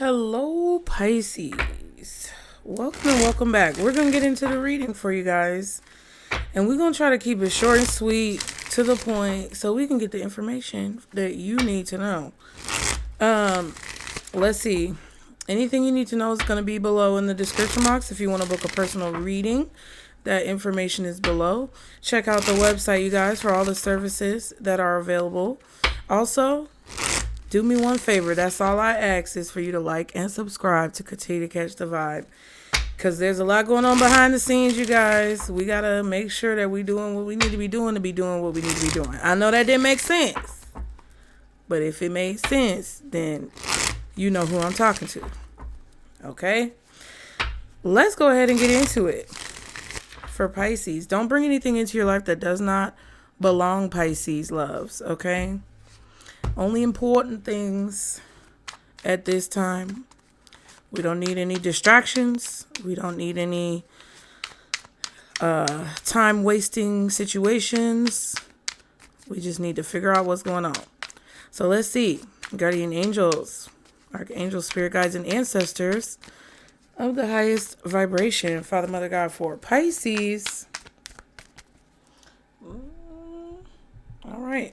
Hello, Pisces. Welcome and welcome back. We're going to get into the reading for you guys. And we're going to try to keep it short and sweet, to the point, so we can get the information that you need to know. Let's see. Anything you need to know is going to be below in the description box. If you want to book a personal reading, that information is below. Check out the website, you guys, for all the services that are available. Also, do me one favor. That's all I ask, is for you to like and subscribe to continue to catch the vibe. Because there's a lot going on behind the scenes, you guys. We got to make sure that we're doing what we need to be doing what we need to be doing. I know that didn't make sense. But if it made sense, then you know who I'm talking to. Okay? Let's go ahead and get into it. For Pisces, don't bring anything into your life that does not belong, Pisces loves. Okay? Only important things at this time. We don't need any distractions. We don't need any time-wasting situations. We just need to figure out what's going on. So let's see. Guardian angels, archangels, spirit guides, and ancestors of the highest vibration. Father, Mother, God, for Pisces. All right.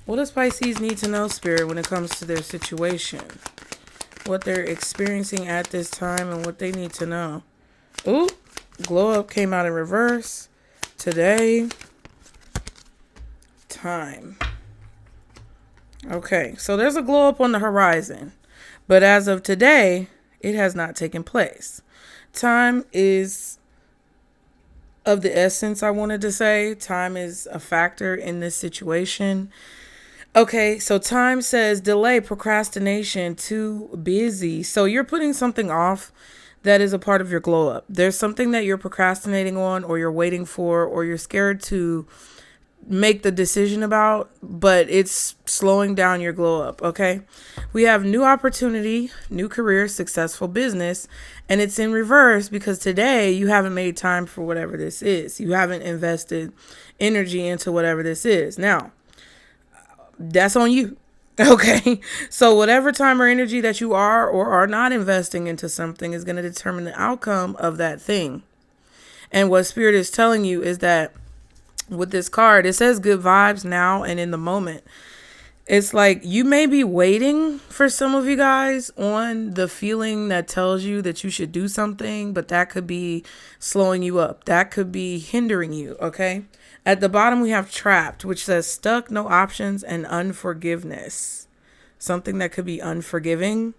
What does Pisces need to know, Spirit, when it comes to their situation? What they're experiencing at this time and what they need to know. Ooh, glow up came out in reverse. Today. Time. Okay, so there's a glow up on the horizon. But as of today, it has not taken place. Time is of the essence, I wanted to say. Time is a factor in this situation. Okay, so time says delay, procrastination, too busy. So you're putting something off that is a part of your glow up. There's something that you're procrastinating on, or you're waiting for, or you're scared to make the decision about, but it's slowing down your glow up. Okay, we have new opportunity, new career, successful business, and it's in reverse because today you haven't made time for whatever this is. You haven't invested energy into whatever this is. Now, that's on you. Okay. So whatever time or energy that you are or are not investing into something is going to determine the outcome of that thing. And what Spirit is telling you is that with this card, it says good vibes now and in the moment. It's like you may be waiting, for some of you guys, on the feeling that tells you that you should do something, but that could be slowing you up. That could be hindering you. Okay. At the bottom, we have trapped, which says stuck, no options, and unforgiveness. Something that could be unforgiving.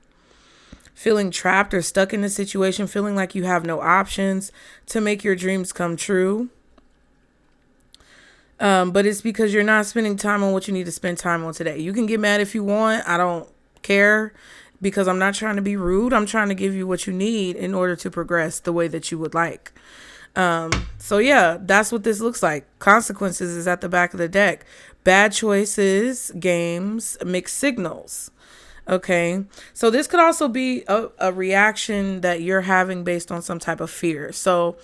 Feeling trapped or stuck in a situation, feeling like you have no options to make your dreams come true. But it's because you're not spending time on what you need to spend time on today. You can get mad if you want. I don't care, because I'm not trying to be rude. I'm trying to give you what you need in order to progress the way that you would like. So yeah, that's what this looks like. Consequences is at the back of the deck. Bad choices, games, mixed signals. Okay. So this could also be a reaction that you're having based on some type of fear. So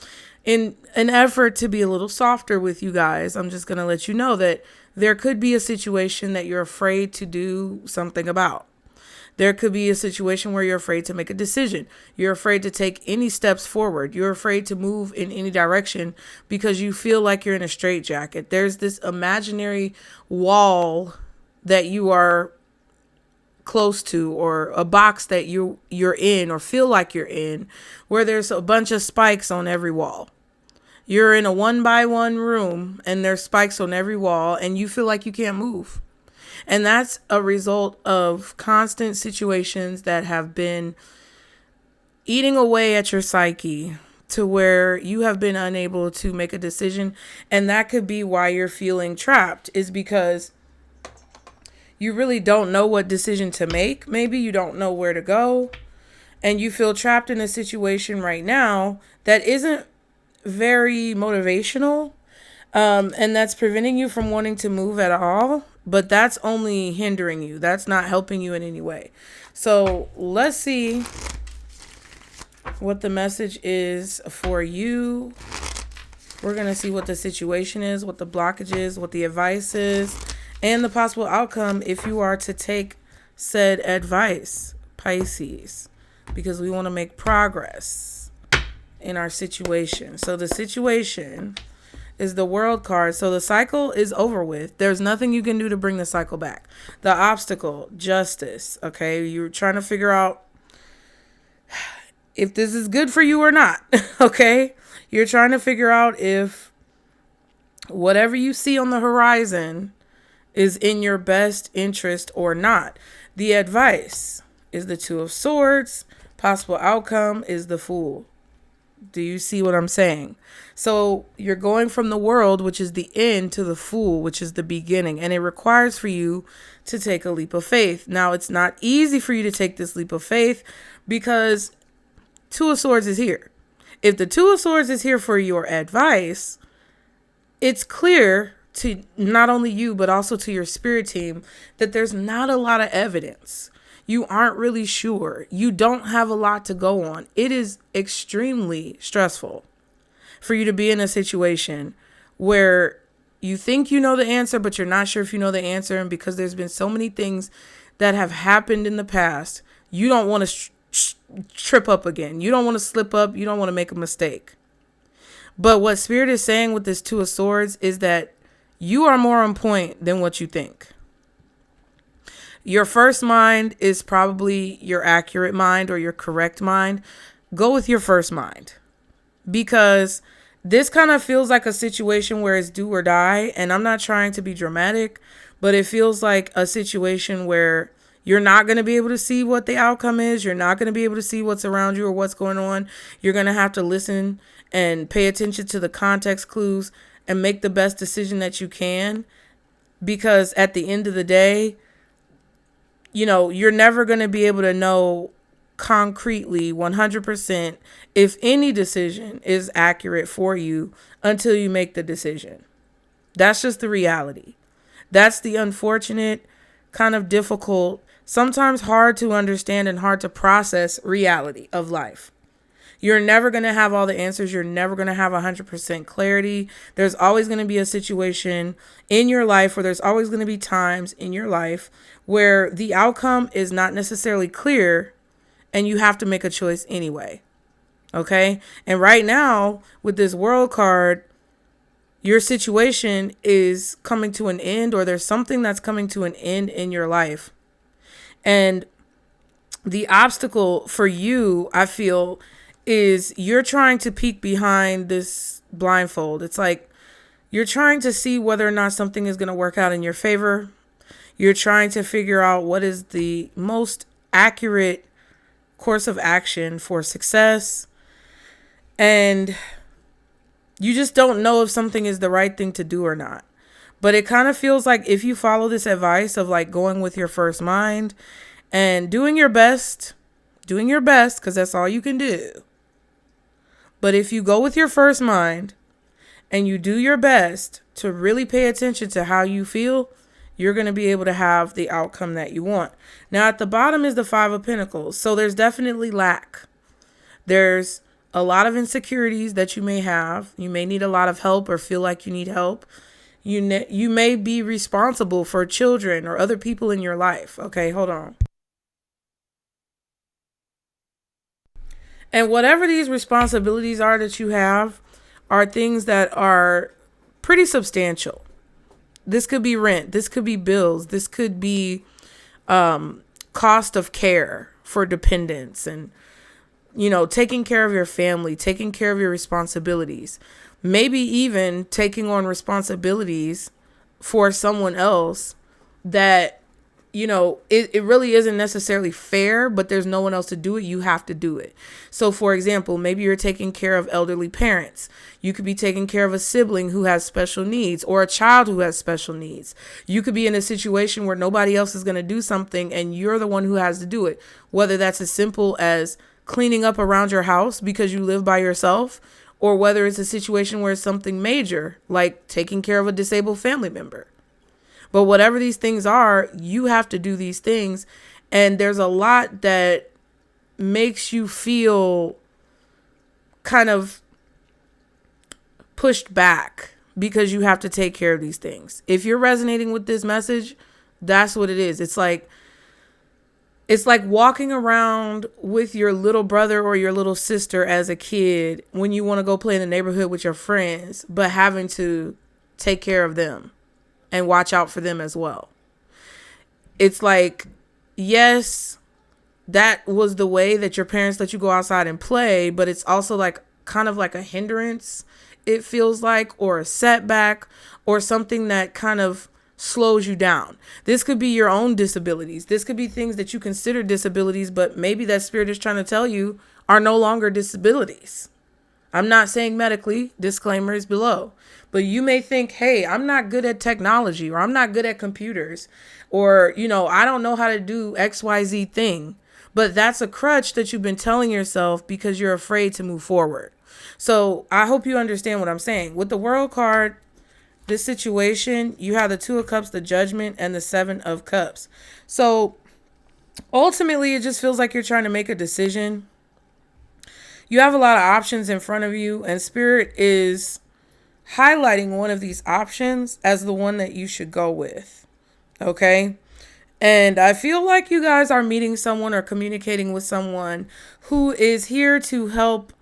in an effort to be a little softer with you guys, I'm just going to let you know that there could be a situation that you're afraid to do something about. There could be a situation where you're afraid to make a decision. You're afraid to take any steps forward. You're afraid to move in any direction because you feel like you're in a straitjacket. There's this imaginary wall that you are close to, or a box that you're in or feel like you're in, where there's a bunch of spikes on every wall. You're in a 1-by-1 room and there's spikes on every wall and you feel like you can't move. And that's a result of constant situations that have been eating away at your psyche to where you have been unable to make a decision. And that could be why you're feeling trapped, is because you really don't know what decision to make. Maybe you don't know where to go, and you feel trapped in a situation right now that isn't very motivational. And that's preventing you from wanting to move at all. But that's only hindering you. That's not helping you in any way. So let's see what the message is for you. We're going to see what the situation is, what the blockage is, what the advice is, and the possible outcome if you are to take said advice. Pisces, because we want to make progress in our situation. So the situation is the World card. So the cycle is over with. There's nothing you can do to bring the cycle back. The obstacle, justice. Okay, you're trying to figure out if this is good for you or not. Okay, you're trying to figure out if whatever you see on the horizon is in your best interest or not. The advice is the Two of Swords. Possible outcome is the Fool. Do you see what I'm saying? So you're going from the World, which is the end, to the Fool, which is the beginning. And it requires for you to take a leap of faith. Now, it's not easy for you to take this leap of faith because Two of Swords is here. If the Two of Swords is here for your advice, it's clear to not only you, but also to your spirit team that there's not a lot of evidence. You aren't really sure. You don't have a lot to go on. It is extremely stressful for you to be in a situation where you think you know the answer, but you're not sure if you know the answer. And because there's been so many things that have happened in the past, you don't want to trip up again. You don't want to slip up. You don't want to make a mistake. But what Spirit is saying with this Two of Swords is that you are more on point than what you think. Your first mind is probably your accurate mind or your correct mind. Go with your first mind, because this kind of feels like a situation where it's do or die. And I'm not trying to be dramatic, but it feels like a situation where you're not going to be able to see what the outcome is. You're not going to be able to see what's around you or what's going on. You're going to have to listen and pay attention to the context clues and make the best decision that you can. Because at the end of the day, you know, you're never going to be able to know concretely 100% if any decision is accurate for you until you make the decision. That's just the reality. That's the unfortunate, kind of difficult, sometimes hard to understand and hard to process reality of life. You're never going to have all the answers. You're never going to have 100% clarity. There's always going to be a situation in your life, or there's always going to be times in your life where the outcome is not necessarily clear and you have to make a choice anyway. Okay? And right now, with this World card, your situation is coming to an end, or there's something that's coming to an end in your life. And the obstacle for you, I feel, is you're trying to peek behind this blindfold. It's like you're trying to see whether or not something is going to work out in your favor. You're trying to figure out what is the most accurate course of action for success. And you just don't know if something is the right thing to do or not. But it kind of feels like if you follow this advice of like going with your first mind and doing your best, because that's all you can do. But if you go with your first mind and you do your best to really pay attention to how you feel, you're going to be able to have the outcome that you want. Now, at the bottom is the Five of Pentacles. So there's definitely lack. There's a lot of insecurities that you may have. You may need a lot of help or feel like you need help. You may be responsible for children or other people in your life. Okay, hold on. And whatever these responsibilities are that you have are things that are pretty substantial. This could be rent. This could be bills. This could be cost of care for dependents and, you know, taking care of your family, taking care of your responsibilities, maybe even taking on responsibilities for someone else that, you know, it really isn't necessarily fair, but there's no one else to do it. You have to do it. So, for example, maybe you're taking care of elderly parents. You could be taking care of a sibling who has special needs or a child who has special needs. You could be in a situation where nobody else is going to do something and you're the one who has to do it, whether that's as simple as cleaning up around your house because you live by yourself, or whether it's a situation where it's something major, like taking care of a disabled family member. But whatever these things are, you have to do these things. And there's a lot that makes you feel kind of pushed back because you have to take care of these things. If you're resonating with this message, that's what it is. It's like It's like walking around with your little brother or your little sister as a kid when you want to go play in the neighborhood with your friends, but having to take care of them and watch out for them as well. It's like, yes, that was the way that your parents let you go outside and play, but it's also like kind of like a hindrance, it feels like, or a setback, or something that kind of slows you down. This could be your own disabilities. This could be things that you consider disabilities, but maybe that spirit is trying to tell you are no longer disabilities. I'm not saying medically, disclaimer is below, but you may think, hey, I'm not good at technology, or I'm not good at computers, or, I don't know how to do XYZ thing. But that's a crutch that you've been telling yourself because you're afraid to move forward. So I hope you understand what I'm saying. With the World card, this situation, you have the 2 of Cups, the Judgment, and the 7 of Cups. So ultimately, it just feels like you're trying to make a decision. You have a lot of options in front of you, and Spirit is highlighting one of these options as the one that you should go with. Okay? And I feel like you guys are meeting someone or communicating with someone who is here to help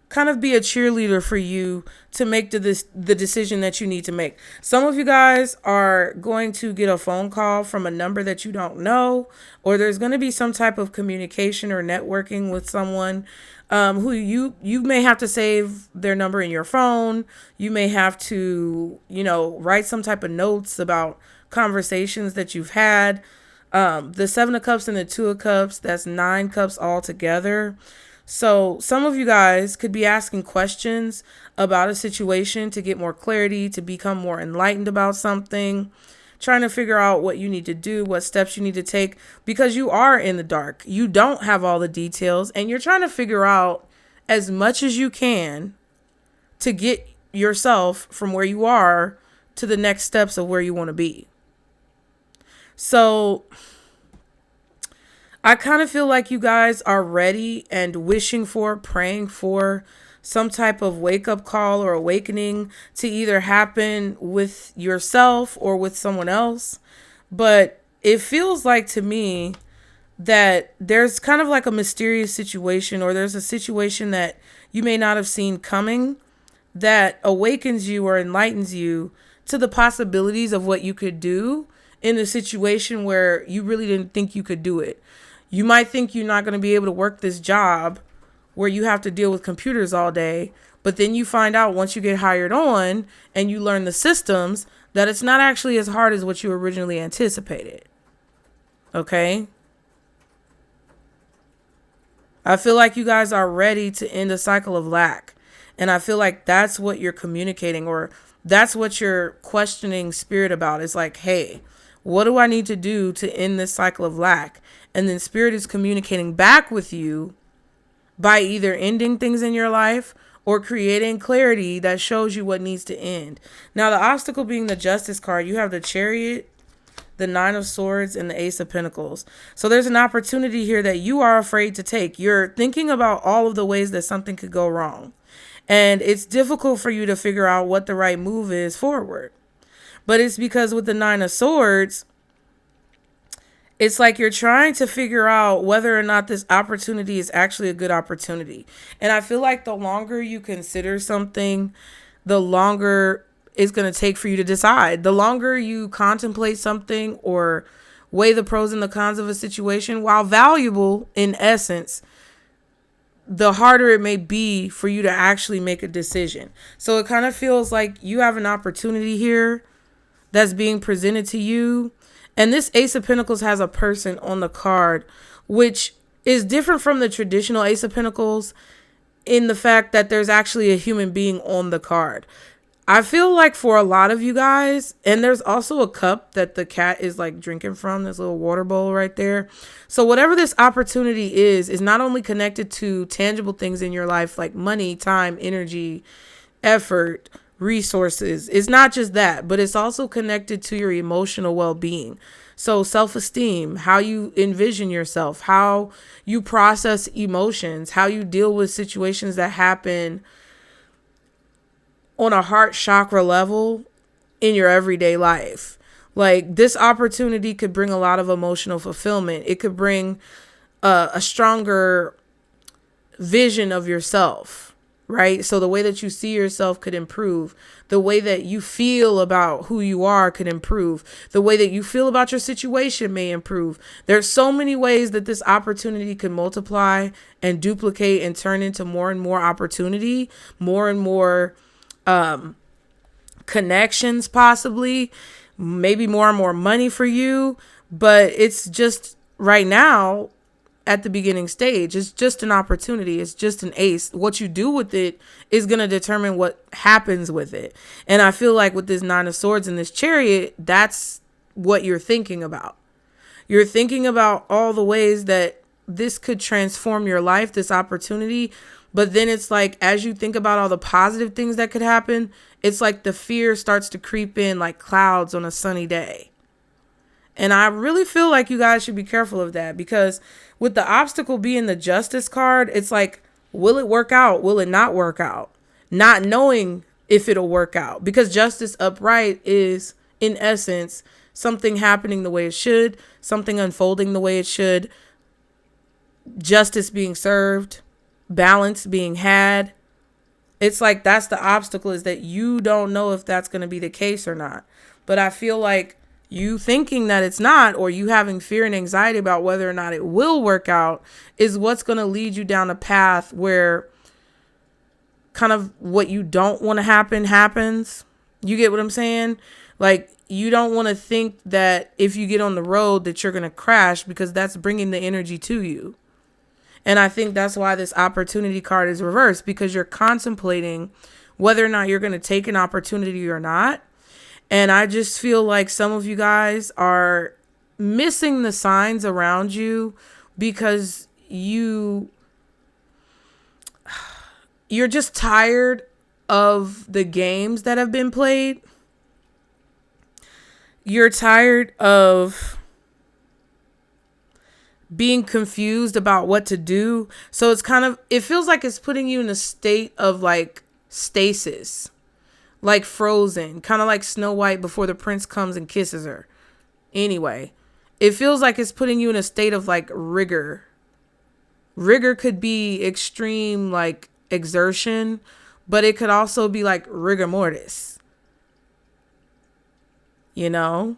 kind of be a cheerleader for you to make the decision that you need to make. Some of you guys are going to get a phone call from a number that you don't know, or there's going to be some type of communication or networking with someone who you may have to save their number in your phone. You may have to, write some type of notes about conversations that you've had. The 7 of Cups and the 2 of Cups, that's 9 cups all together. So some of you guys could be asking questions about a situation to get more clarity, to become more enlightened about something, trying to figure out what you need to do, what steps you need to take, because you are in the dark. You don't have all the details, and you're trying to figure out as much as you can to get yourself from where you are to the next steps of where you want to be. So I kind of feel like you guys are ready and wishing for, praying for some type of wake-up call or awakening to either happen with yourself or with someone else. But it feels like to me that there's kind of like a mysterious situation, or there's a situation that you may not have seen coming that awakens you or enlightens you to the possibilities of what you could do in a situation where you really didn't think you could do it. You might think you're not going to be able to work this job where you have to deal with computers all day, but then you find out once you get hired on and you learn the systems that it's not actually as hard as what you originally anticipated. Okay? I feel like you guys are ready to end a cycle of lack. And I feel like that's what you're communicating, or that's what you're questioning Spirit about. It's like, hey, what do I need to do to end this cycle of lack? And then Spirit is communicating back with you by either ending things in your life or creating clarity that shows you what needs to end. Now, the obstacle being the Justice card, you have the Chariot, the 9 of Swords, and the Ace of Pentacles. So there's an opportunity here that you are afraid to take. You're thinking about all of the ways that something could go wrong. And it's difficult for you to figure out what the right move is forward. But it's because with the 9 of Swords, it's like you're trying to figure out whether or not this opportunity is actually a good opportunity. And I feel like the longer you consider something, the longer it's going to take for you to decide. The longer you contemplate something or weigh the pros and the cons of a situation, while valuable in essence, the harder it may be for you to actually make a decision. So it kind of feels like you have an opportunity here that's being presented to you. And this Ace of Pentacles has a person on the card, which is different from the traditional Ace of Pentacles in the fact that there's actually a human being on the card. I feel like for a lot of you guys, and there's also a cup that the cat is like drinking from, this little water bowl right there. So whatever this opportunity is not only connected to tangible things in your life like money, time, energy, effort, resources. It's not just that, but it's also connected to your emotional well-being. So self-esteem, how you envision yourself, how you process emotions, how you deal with situations that happen on a heart chakra level in your everyday life. Like, this opportunity could bring a lot of emotional fulfillment. It could bring a stronger vision of yourself, right? So the way that you see yourself could improve. The way that you feel about who you are could improve. The way that you feel about your situation may improve. There's so many ways that this opportunity could multiply and duplicate and turn into more and more opportunity, more and more connections, possibly, maybe more and more money for you. But it's just right now, at the beginning stage, it's just an opportunity. It's just an ace. What you do with it is going to determine what happens with it. And I feel like with this 9 of Swords and this Chariot, that's what you're thinking about. You're thinking about all the ways that this could transform your life, this opportunity. But then it's like, as you think about all the positive things that could happen, it's like the fear starts to creep in like clouds on a sunny day. And I really feel like you guys should be careful of that, because with the obstacle being the Justice card, it's like, will it work out? Will it not work out? Not knowing if it'll work out, because Justice upright is, in essence, something happening the way it should, something unfolding the way it should, justice being served, balance being had. It's like, that's the obstacle, is that you don't know if that's going to be the case or not. But I feel like you thinking that it's not, or you having fear and anxiety about whether or not it will work out, is what's going to lead you down a path where kind of what you don't want to happen happens. You get what I'm saying? Like, you don't want to think that if you get on the road that you're going to crash, because that's bringing the energy to you. And I think that's why this opportunity card is reversed, because you're contemplating whether or not you're going to take an opportunity or not. And I just feel like some of you guys are missing the signs around you, because you're just tired of the games that have been played. You're tired of being confused about what to do. So it's kind of, it feels like it's putting you in a state of like stasis. Like frozen, kind of like Snow White before the prince comes and kisses her. Anyway, it feels like it's putting you in a state of like rigor. Rigor could be extreme, like exertion, but it could also be like rigor mortis. You know?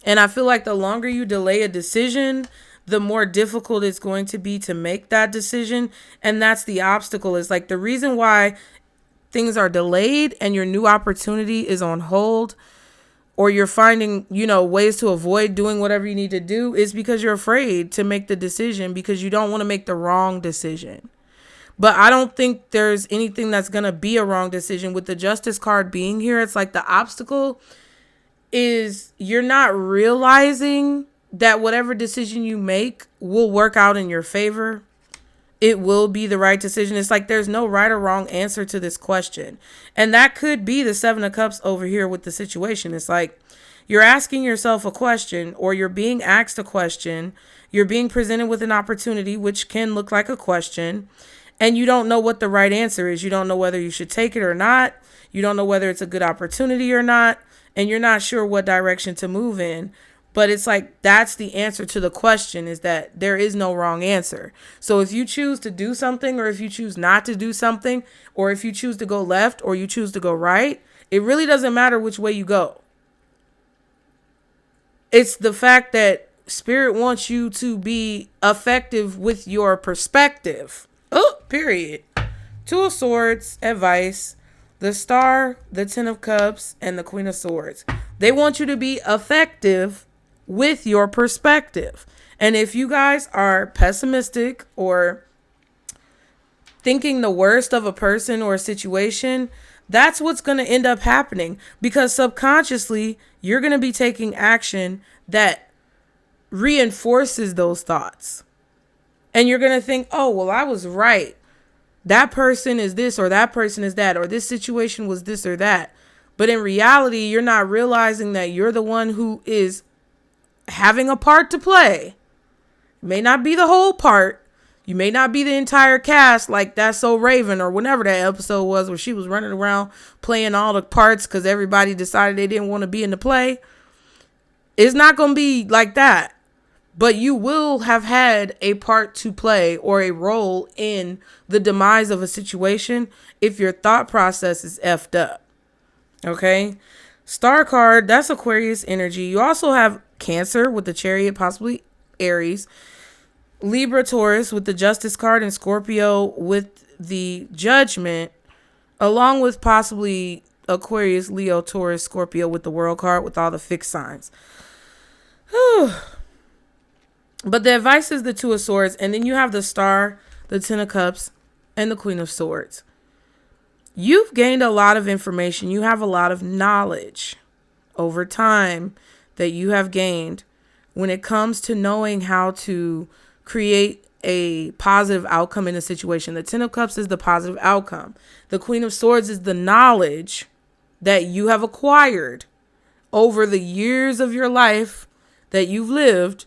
And I feel like the longer you delay a decision, the more difficult it's going to be to make that decision. And that's the obstacle, is like the reason why things are delayed and your new opportunity is on hold, or you're finding, ways to avoid doing whatever you need to do, is because you're afraid to make the decision, because you don't want to make the wrong decision. But I don't think there's anything that's going to be a wrong decision with the Justice card being here. It's like the obstacle is you're not realizing that whatever decision you make will work out in your favor. It will be the right decision. It's like there's no right or wrong answer to this question. And that could be the 7 of Cups over here with the situation. It's like you're asking yourself a question, or you're being asked a question. You're being presented with an opportunity, which can look like a question, and you don't know what the right answer is. You don't know whether you should take it or not. You don't know whether it's a good opportunity or not. And you're not sure what direction to move in. But it's like, that's the answer to the question, is that there is no wrong answer. So if you choose to do something, or if you choose not to do something, or if you choose to go left or you choose to go right, it really doesn't matter which way you go. It's the fact that Spirit wants you to be effective with your perspective. Oh, period. 2 of Swords, advice. The Star, the 10 of Cups, and the Queen of Swords. They want you to be effective with your perspective. And if you guys are pessimistic or thinking the worst of a person or a situation, that's what's going to end up happening, because subconsciously you're going to be taking action that reinforces those thoughts. And you're going to think, oh, well, I was right. That person is this, or that person is that, or this situation was this or that. But in reality, you're not realizing that you're the one who is having a part to play. It may not be the whole part, You may not be the entire cast like That's So Raven or whatever that episode was where she was running around playing all the parts because everybody decided they didn't want to be in the play. It's not going to be like that. But you will have had a part to play or a role in the demise of a situation if your thought process is effed up. Okay? Star card, that's Aquarius energy. You also have Cancer with the Chariot, possibly Aries. Libra, Taurus with the Justice card, and Scorpio with the Judgment, along with possibly Aquarius, Leo, Taurus, Scorpio with the World card with all the fixed signs. But the advice is the Two of Swords, and then you have the Star, the Ten of Cups, and the Queen of Swords. You've gained a lot of information. You have a lot of knowledge over time that you have gained when it comes to knowing how to create a positive outcome in a situation. The Ten of Cups is the positive outcome. The Queen of Swords is the knowledge that you have acquired over the years of your life that you've lived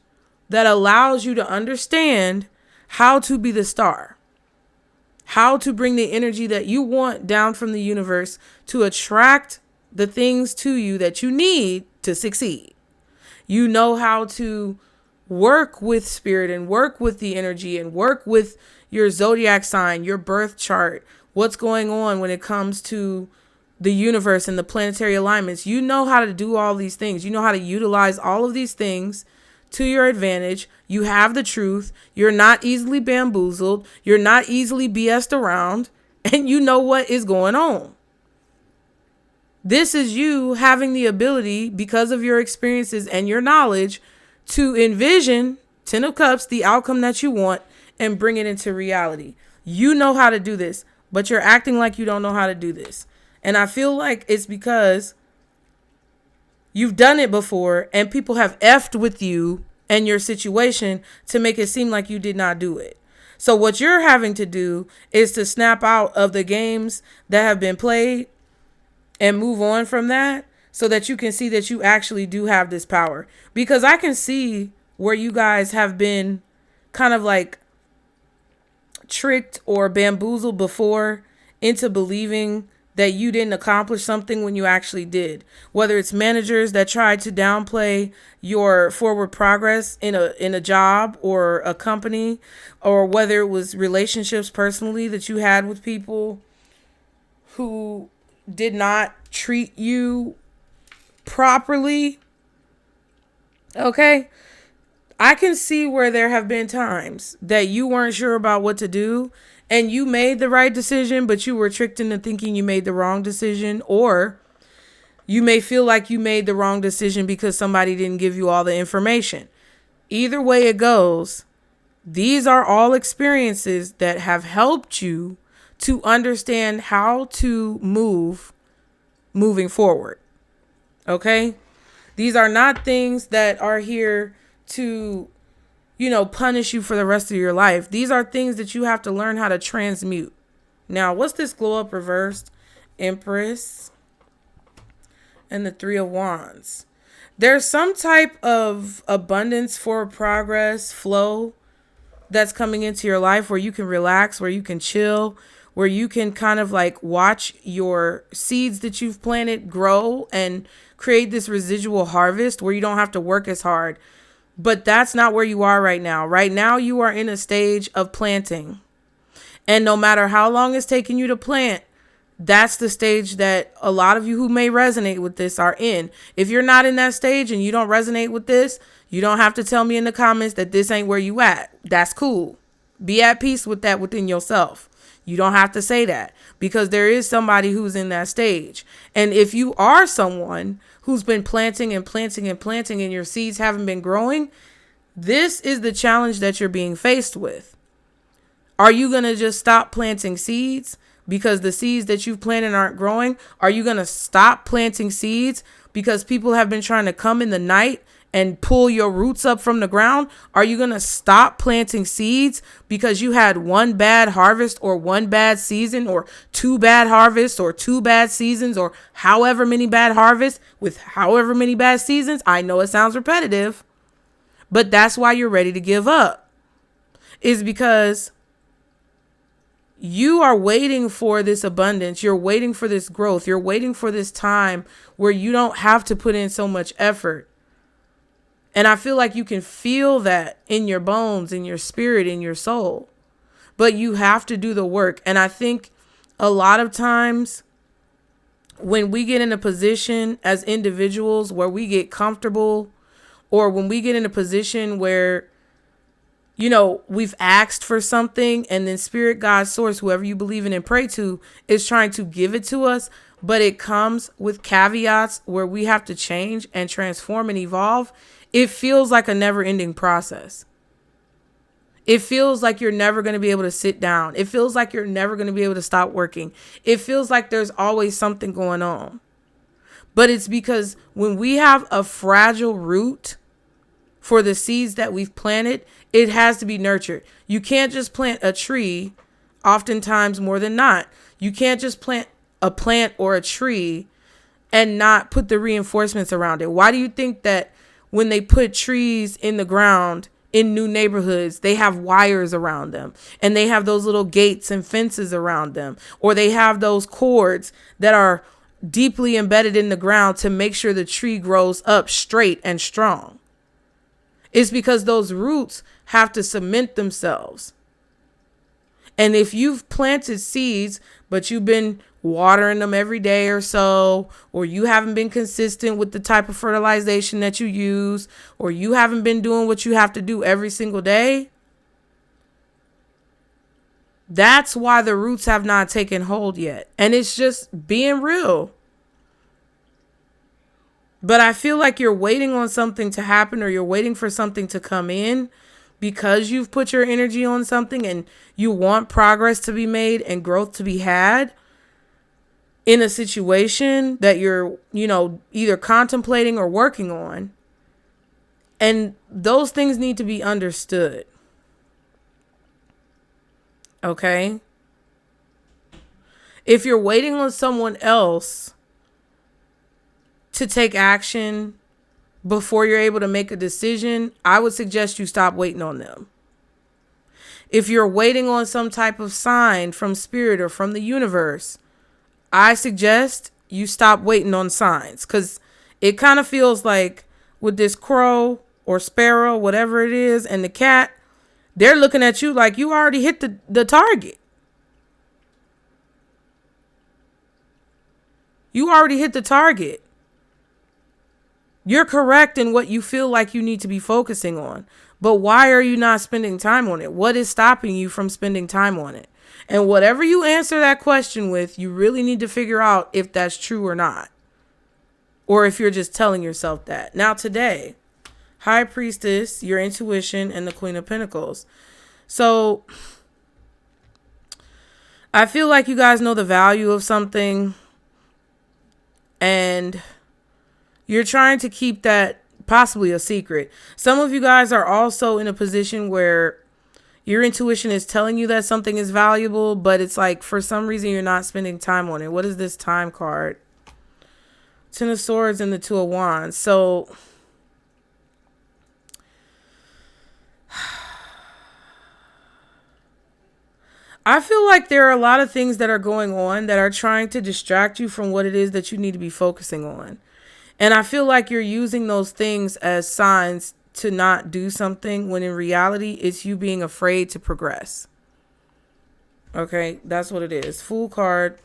that allows you to understand how to be the star, how to bring the energy that you want down from the universe to attract the things to you that you need to succeed. You know how to work with spirit and work with the energy and work with your zodiac sign, your birth chart, what's going on when it comes to the universe and the planetary alignments. You know how to do all these things. You know how to utilize all of these things to your advantage. You have the truth. You're not easily bamboozled. You're not easily BS'd around, and you know what is going on. This is you having the ability, because of your experiences and your knowledge, to envision, Ten of Cups, the outcome that you want and bring it into reality. You know how to do this, but you're acting like you don't know how to do this. And I feel like it's because you've done it before and people have effed with you and your situation to make it seem like you did not do it. So what you're having to do is to snap out of the games that have been played and move on from that, so that you can see that you actually do have this power. Because I can see where you guys have been kind of like tricked or bamboozled before into believing that you didn't accomplish something when you actually did. Whether it's managers that tried to downplay your forward progress in a job or a company, or whether it was relationships personally that you had with people who did not treat you properly. Okay. I can see where there have been times that you weren't sure about what to do and you made the right decision, but you were tricked into thinking you made the wrong decision, or you may feel like you made the wrong decision because somebody didn't give you all the information. Either way it goes, these are all experiences that have helped you to understand how to moving forward. Okay? These are not things that are here to, punish you for the rest of your life. These are things that you have to learn how to transmute. Now, what's this glow up reversed? Empress and the Three of Wands. There's some type of abundance, forward progress, flow that's coming into your life where you can relax, where you can chill, where you can kind of like watch your seeds that you've planted grow and create this residual harvest where you don't have to work as hard. But that's not where you are right now. Right now, you are in a stage of planting. And no matter how long it's taking you to plant, that's the stage that a lot of you who may resonate with this are in. If you're not in that stage and you don't resonate with this, you don't have to tell me in the comments that this ain't where you at. That's cool. Be at peace with that within yourself. You don't have to say that, because there is somebody who's in that stage. And if you are someone who's been planting and planting and planting and your seeds haven't been growing, this is the challenge that you're being faced with. Are you going to just stop planting seeds because the seeds that you've planted aren't growing? Are you going to stop planting seeds because people have been trying to come in the night and pull your roots up from the ground? Are you going to stop planting seeds because you had one bad harvest or one bad season or two bad harvests or two bad seasons or however many bad harvests with however many bad seasons? I know it sounds repetitive, but that's why you're ready to give up. is because you are waiting for this abundance. You're waiting for this growth. You're waiting for this time where you don't have to put in so much effort. And I feel like you can feel that in your bones, in your spirit, in your soul. But you have to do the work. And I think a lot of times when we get in a position as individuals where we get comfortable, or when we get in a position where, you know, we've asked for something and then spirit, God, source, whoever you believe in and pray to, is trying to give it to us, but it comes with caveats where we have to change and transform and evolve. It feels like a never ending process. It feels like you're never going to be able to sit down. It feels like you're never going to be able to stop working. It feels like there's always something going on. But it's because when we have a fragile root for the seeds that we've planted, it has to be nurtured. You can't just plant a tree, oftentimes more than not. You can't just plant a plant or a tree and not put the reinforcements around it. Why do you think that when they put trees in the ground in new neighborhoods, they have wires around them and they have those little gates and fences around them, or they have those cords that are deeply embedded in the ground to make sure the tree grows up straight and strong? It's because those roots have to cement themselves. And if you've planted seeds, but you've been watering them every day or so, or you haven't been consistent with the type of fertilization that you use, or you haven't been doing what you have to do every single day, that's why the roots have not taken hold yet. And it's just being real. But I feel like you're waiting on something to happen, or you're waiting for something to come in because you've put your energy on something and you want progress to be made and growth to be had in a situation that you're, you know, either contemplating or working on. And those things need to be understood. Okay? If you're waiting on someone else to take action before you're able to make a decision, I would suggest you stop waiting on them. If you're waiting on some type of sign from spirit or from the universe, I suggest you stop waiting on signs, because it kind of feels like with this crow or sparrow, whatever it is, and the cat, they're looking at you like you already hit the target. You already hit the target. You're correct in what you feel like you need to be focusing on. But why are you not spending time on it? What is stopping you from spending time on it? And whatever you answer that question with, you really need to figure out if that's true or not. Or if you're just telling yourself that. Now today, High Priestess, your intuition, and the Queen of Pentacles. So I feel like you guys know the value of something, and you're trying to keep that possibly a secret. Some of you guys are also in a position where your intuition is telling you that something is valuable, but it's like for some reason you're not spending time on it. What is this time card? Ten of Swords and the Two of Wands. So I feel like there are a lot of things that are going on that are trying to distract you from what it is that you need to be focusing on. And I feel like you're using those things as signs to not do something, when in reality, it's you being afraid to progress. Okay, that's what it is. Fool card.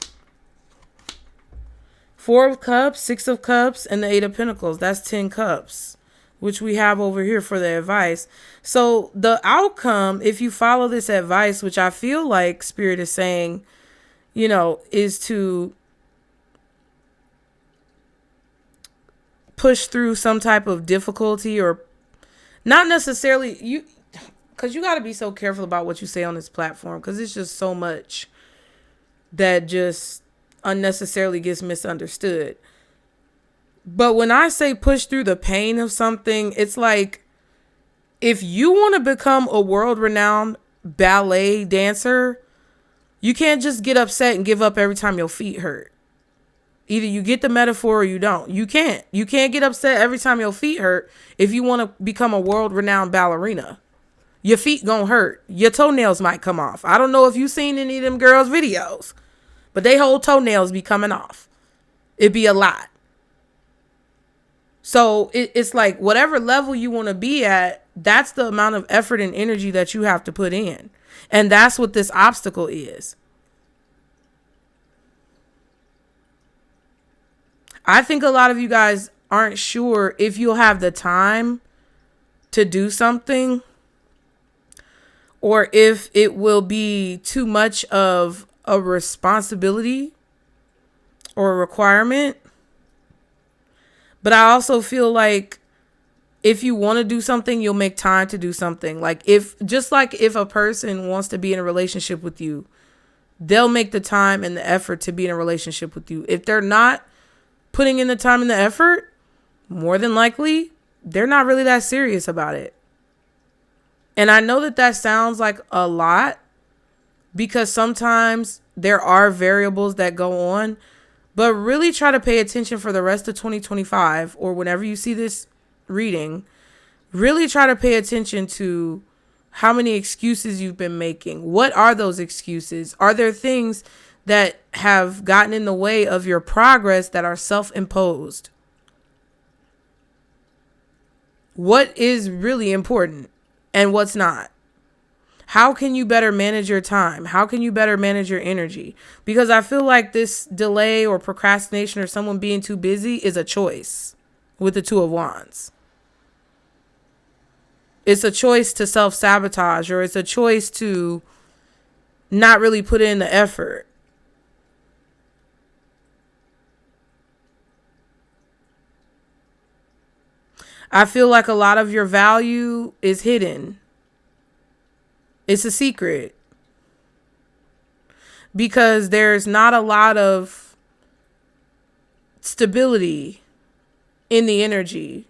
Four of Cups, Six of Cups, and the Eight of Pentacles. That's 10 cups, which we have over here for the advice. So the outcome, if you follow this advice, which I feel like Spirit is saying, you know, is to push through some type of difficulty, or not necessarily you, because you got to be so careful about what you say on this platform, because it's just so much that just unnecessarily gets misunderstood. But when I say push through the pain of something, it's like, if you want to become a world-renowned ballet dancer, you can't just get upset and give up every time your feet hurt. Either you get the metaphor or you don't. You can't get upset every time your feet hurt if you want to become a world-renowned ballerina. Your feet gonna hurt. Your toenails might come off. I don't know if you've seen any of them girls' videos, but they whole toenails be coming off. It'd be a lot. So it's like whatever level you want to be at, that's the amount of effort and energy that you have to put in. And that's what this obstacle is. I think a lot of you guys aren't sure if you'll have the time to do something, or if it will be too much of a responsibility or a requirement. But I also feel like if you want to do something, you'll make time to do something. Like if a person wants to be in a relationship with you, they'll make the time and the effort to be in a relationship with you. If they're not putting in the time and the effort, more than likely, they're not really that serious about it. And I know that sounds like a lot, because sometimes there are variables that go on, but really try to pay attention for the rest of 2025, or whenever you see this reading, really try to pay attention to how many excuses you've been making. What are those excuses? Are there things that have gotten in the way of your progress that are self-imposed? What is really important and what's not? How can you better manage your time? How can you better manage your energy? Because I feel like this delay or procrastination or someone being too busy is a choice with the Two of Wands. It's a choice to self-sabotage, or it's a choice to not really put in the effort. I feel like a lot of your value is hidden. It's a secret. Because there's not a lot of stability in the energy.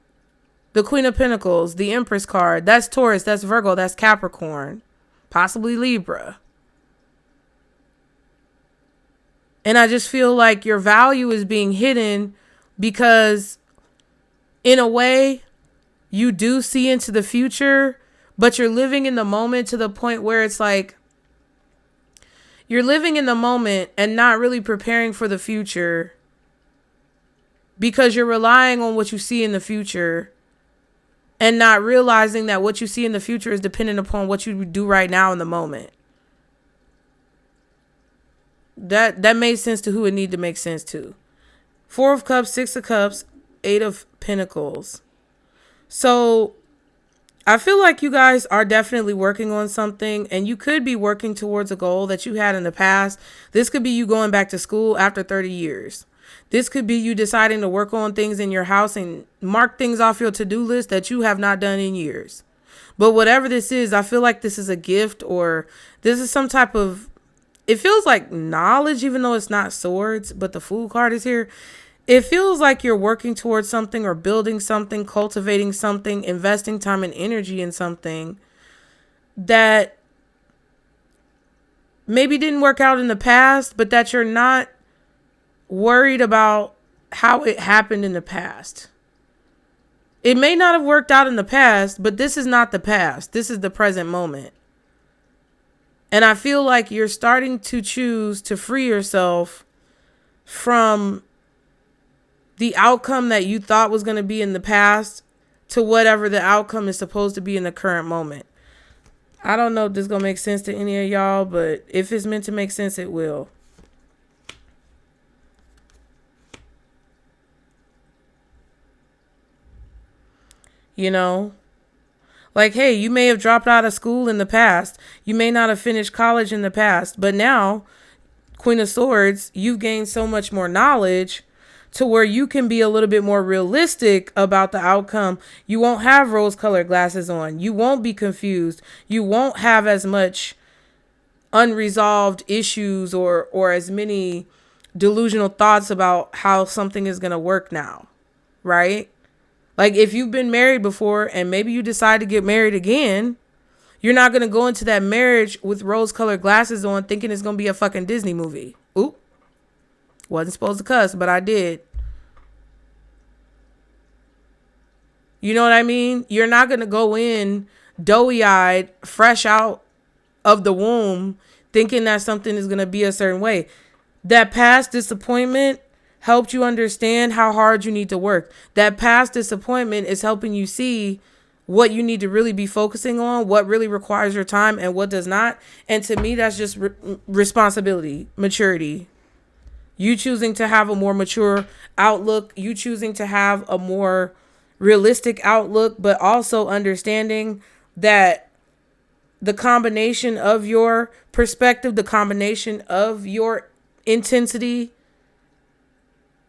The Queen of Pentacles, the Empress card, that's Taurus, that's Virgo, that's Capricorn, possibly Libra. And I just feel like your value is being hidden because, in a way, you do see into the future, but you're living in the moment to the point where it's like you're living in the moment and not really preparing for the future, because you're relying on what you see in the future and not realizing that what you see in the future is dependent upon what you do right now in the moment. That made sense to who it needed to make sense to. 4 of Cups, 6 of Cups, 8 of Pentacles. So I feel like you guys are definitely working on something, and you could be working towards a goal that you had in the past. This could be you going back to school after 30 years. This could be you deciding to work on things in your house and mark things off your to-do list that you have not done in years. But whatever this is, I feel like this is a gift, or this is some type of, it feels like knowledge, even though it's not swords, but the Fool card is here. It feels like you're working towards something, or building something, cultivating something, investing time and energy in something that maybe didn't work out in the past, but that you're not worried about how it happened in the past. It may not have worked out in the past, but this is not the past. This is the present moment. And I feel like you're starting to choose to free yourself from the outcome that you thought was going to be in the past to whatever the outcome is supposed to be in the current moment. I don't know if this is going to make sense to any of y'all, but if it's meant to make sense, it will. You know, like, hey, you may have dropped out of school in the past. You may not have finished college in the past, but now, Queen of Swords, you've gained so much more knowledge to where you can be a little bit more realistic about the outcome. You won't have rose-colored glasses on. You won't be confused. You won't have as much unresolved issues or as many delusional thoughts about how something is going to work now, right? Like, if you've been married before and maybe you decide to get married again, you're not going to go into that marriage with rose-colored glasses on thinking it's going to be a fucking Disney movie. Oop. Wasn't supposed to cuss, but I did. You know what I mean? You're not going to go in doughy-eyed, fresh out of the womb, thinking that something is going to be a certain way. That past disappointment helped you understand how hard you need to work. That past disappointment is helping you see what you need to really be focusing on, what really requires your time and what does not. And to me, that's just responsibility, maturity. You choosing to have a more mature outlook, you choosing to have a more realistic outlook, but also understanding that the combination of your perspective, the combination of your intensity,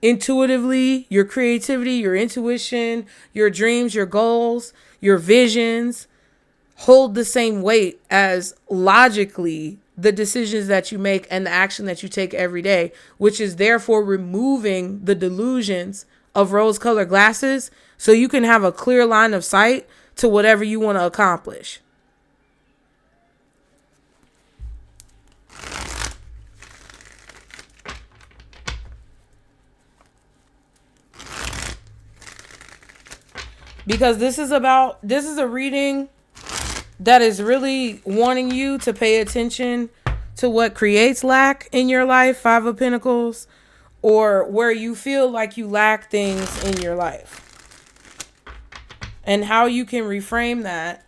intuitively, your creativity, your intuition, your dreams, your goals, your visions hold the same weight as logically the decisions that you make and the action that you take every day, which is therefore removing the delusions of rose-colored glasses so you can have a clear line of sight to whatever you want to accomplish. Because this is a reading that is really wanting you to pay attention to what creates lack in your life, Five of Pentacles, or where you feel like you lack things in your life. And how you can reframe that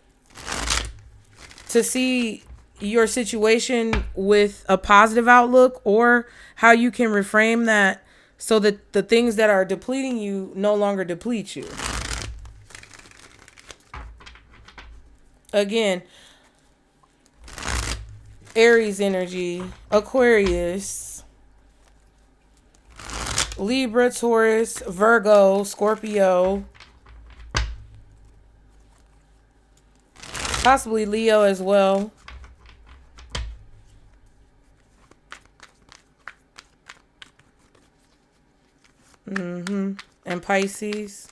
to see your situation with a positive outlook, or how you can reframe that so that the things that are depleting you no longer deplete you. Again, Aries energy, Aquarius, Libra, Taurus, Virgo, Scorpio, possibly Leo as well. And Pisces.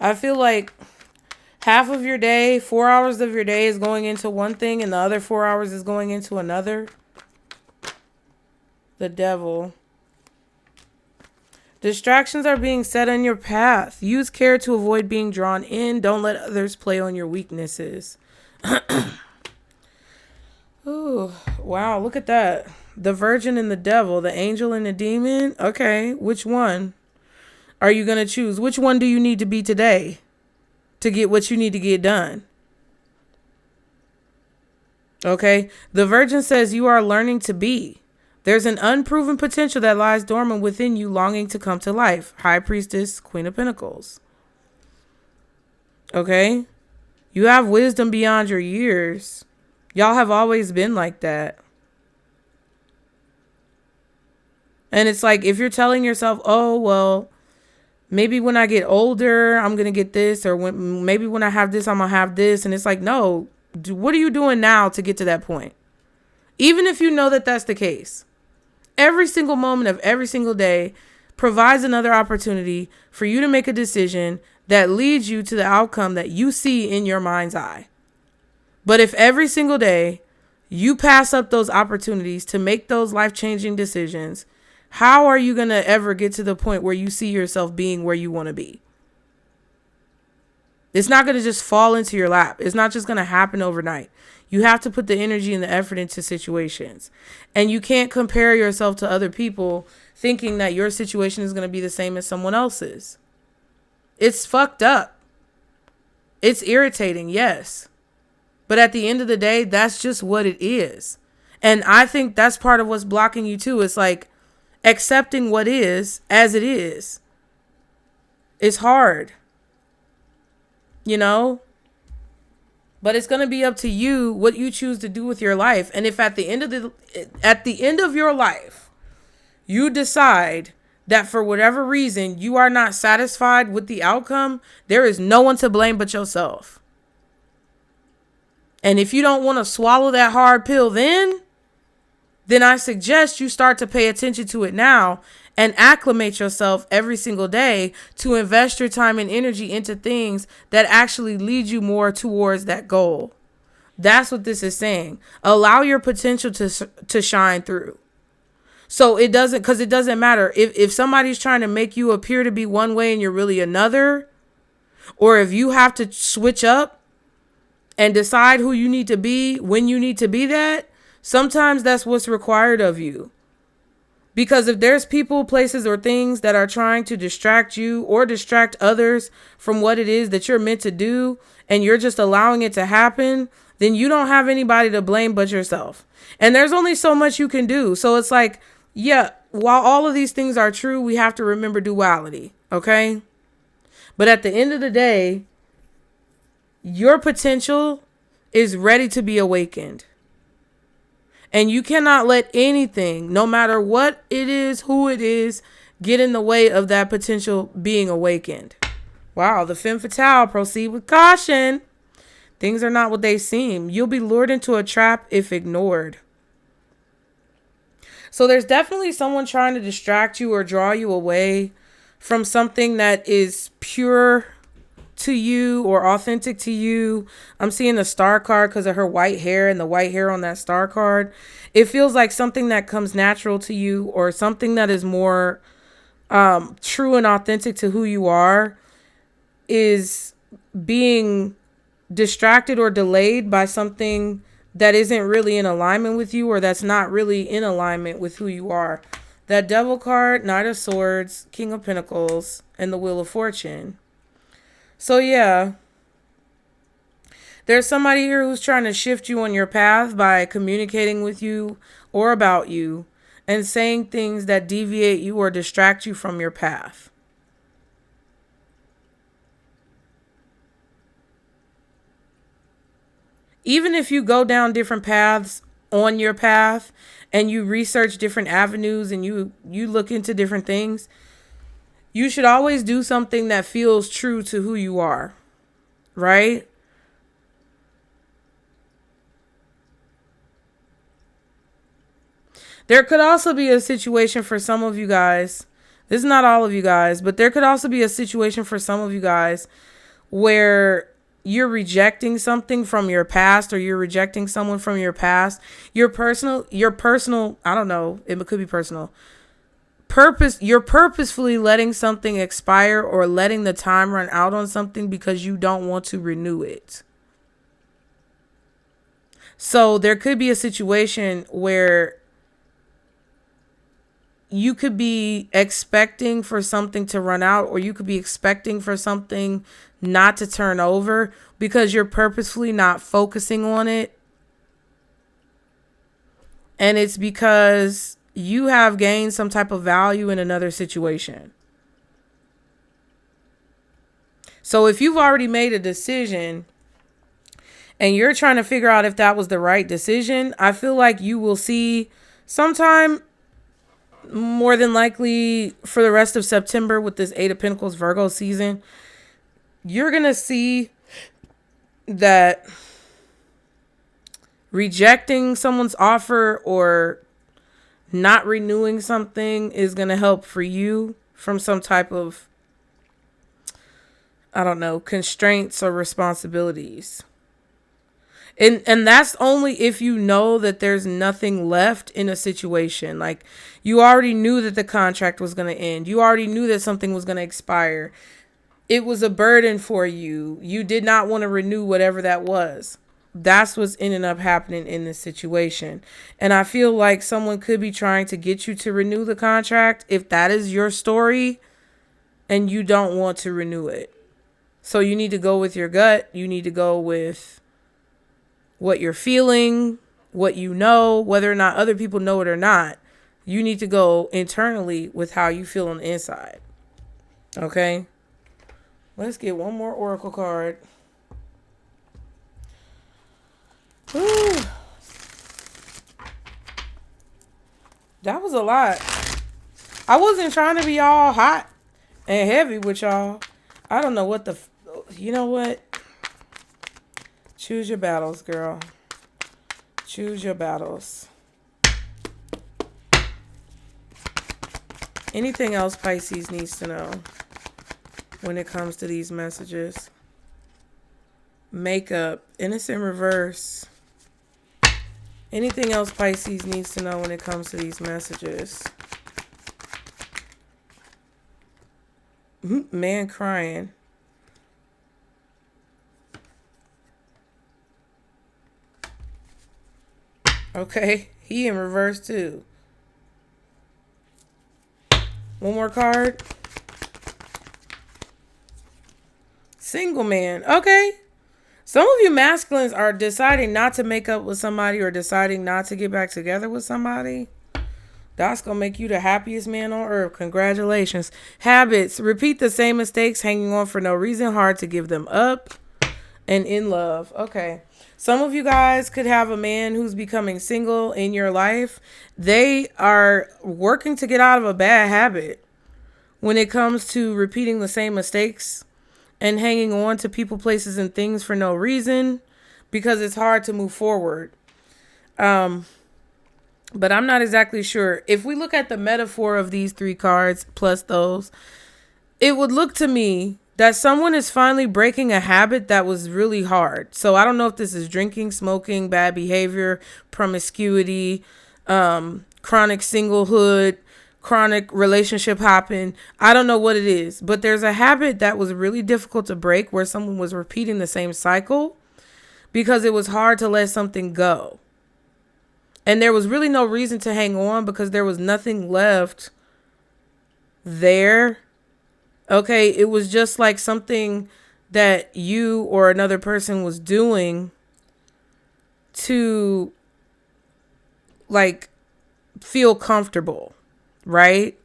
I feel like half of your day, 4 hours of your day is going into one thing and the other 4 hours is going into another. The Devil. Distractions are being set on your path. Use care to avoid being drawn in. Don't let others play on your weaknesses. Ooh, wow, look at that. The Virgin and the Devil, the Angel and the Demon. Okay, which one are you going to choose? Which one do you need to be today to get what you need to get done? Okay. The Virgin says you are learning to be. There's an unproven potential that lies dormant within you, longing to come to life. High Priestess, Queen of Pentacles. Okay. You have wisdom beyond your years. Y'all have always been like that. And it's like, if you're telling yourself, oh, well, maybe when I get older, I'm going to get this, or maybe when I have this, I'm going to have this. And it's like, no, what are you doing now to get to that point? Even if you know that that's the case, every single moment of every single day provides another opportunity for you to make a decision that leads you to the outcome that you see in your mind's eye. But if every single day you pass up those opportunities to make those life-changing decisions, how are you going to ever get to the point where you see yourself being where you want to be? It's not going to just fall into your lap. It's not just going to happen overnight. You have to put the energy and the effort into situations. And you can't compare yourself to other people thinking that your situation is going to be the same as someone else's. It's fucked up. It's irritating, yes. But at the end of the day, that's just what it is. And I think that's part of what's blocking you too. It's like, accepting what is as it is hard, you know, but it's going to be up to you what you choose to do with your life. And if at the end of your life, you decide that for whatever reason, you are not satisfied with the outcome, there is no one to blame but yourself. And if you don't want to swallow that hard pill, then I suggest you start to pay attention to it now and acclimate yourself every single day to invest your time and energy into things that actually lead you more towards that goal. That's what this is saying. Allow your potential to shine through. So it doesn't, because it doesn't matter if somebody's trying to make you appear to be one way and you're really another, or if you have to switch up and decide who you need to be when you need to be that. Sometimes that's what's required of you. Because if there's people, places, or things that are trying to distract you or distract others from what it is that you're meant to do, and you're just allowing it to happen, then you don't have anybody to blame but yourself. And there's only so much you can do. So it's like, yeah, while all of these things are true, we have to remember duality, okay? But at the end of the day, your potential is ready to be awakened. And you cannot let anything, no matter what it is, who it is, get in the way of that potential being awakened. Wow, the femme fatale, proceed with caution. Things are not what they seem. You'll be lured into a trap if ignored. So there's definitely someone trying to distract you or draw you away from something that is pure to you or authentic to you. I'm seeing the star card because of her white hair and the white hair on that star card. It feels like something that comes natural to you, or something that is more true and authentic to who you are, is being distracted or delayed by something that isn't really in alignment with you, or that's not really in alignment with who you are. That Devil card, Knight of Swords, King of Pentacles, and the Wheel of Fortune. So yeah, there's somebody here who's trying to shift you on your path by communicating with you or about you and saying things that deviate you or distract you from your path. Even if you go down different paths on your path and you research different avenues and you look into different things, you should always do something that feels true to who you are, right? There could also be a situation for some of you guys. This is not all of you guys, but there could also be a situation for some of you guys where you're rejecting something from your past, or you're rejecting someone from your past. Your personal, I don't know, it could be personal. You're purposefully letting something expire or letting the time run out on something because you don't want to renew it. So there could be a situation where you could be expecting for something to run out, or you could be expecting for something not to turn over because you're purposefully not focusing on it. And it's because you have gained some type of value in another situation. So if you've already made a decision and you're trying to figure out if that was the right decision, I feel like you will see sometime, more than likely for the rest of September with this Eight of Pentacles Virgo season, you're going to see that rejecting someone's offer or not renewing something is going to help free you from some type of, I don't know, constraints or responsibilities. And that's only if you know that there's nothing left in a situation. Like, you already knew that the contract was going to end. You already knew that something was going to expire. It was a burden for you. You did not want to renew whatever that was. That's what's ended up happening in this situation. And I feel like someone could be trying to get you to renew the contract if that is your story and you don't want to renew it. So you need to go with your gut. You need to go with what you're feeling, what you know, whether or not other people know it or not. You need to go internally with how you feel on the inside. Okay? Let's get one more oracle card. Whew. That was a lot. I wasn't trying to be all hot and heavy with y'all. I don't know what you know what? Choose your battles, girl. Choose your battles. Anything else Pisces needs to know when it comes to these messages? Makeup. And it's in reverse. Anything else Pisces needs to know when it comes to these messages? Man crying. Okay, he in reverse too. One more card. Single man. Okay. Some of you masculines are deciding not to make up with somebody or deciding not to get back together with somebody. That's going to make you the happiest man on earth. Congratulations. Habits. Repeat the same mistakes, hanging on for no reason, hard to give them up. And in love. Okay. Some of you guys could have a man who's becoming single in your life. They are working to get out of a bad habit when it comes to repeating the same mistakes and hanging on to people, places, and things for no reason because it's hard to move forward. But I'm not exactly sure. If we look at the metaphor of these 3 cards plus those, it would look to me that someone is finally breaking a habit that was really hard. So I don't know if this is drinking, smoking, bad behavior, promiscuity, chronic singlehood, chronic relationship hopping. I don't know what it is, but there's a habit that was really difficult to break where someone was repeating the same cycle because it was hard to let something go. And there was really no reason to hang on because there was nothing left there. Okay, it was just like something that you or another person was doing to like feel comfortable, right?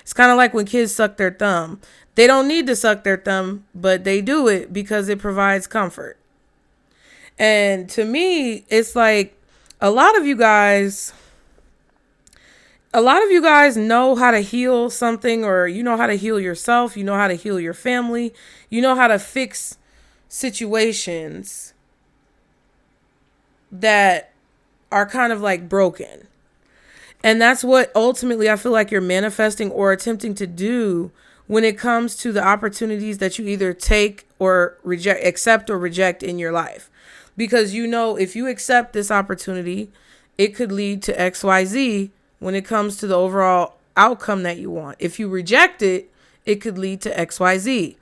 It's kind of like when kids suck their thumb. They don't need to suck their thumb, but they do it because it provides comfort. And to me, it's like a lot of you guys know how to heal something, or you know how to heal yourself. You know how to heal your family. You know how to fix situations that are kind of like broken. And that's what ultimately I feel like you're manifesting or attempting to do when it comes to the opportunities that you either take or reject, accept or reject in your life. Because you know, if you accept this opportunity, it could lead to XYZ when it comes to the overall outcome that you want. If you reject it, it could lead to XYZ.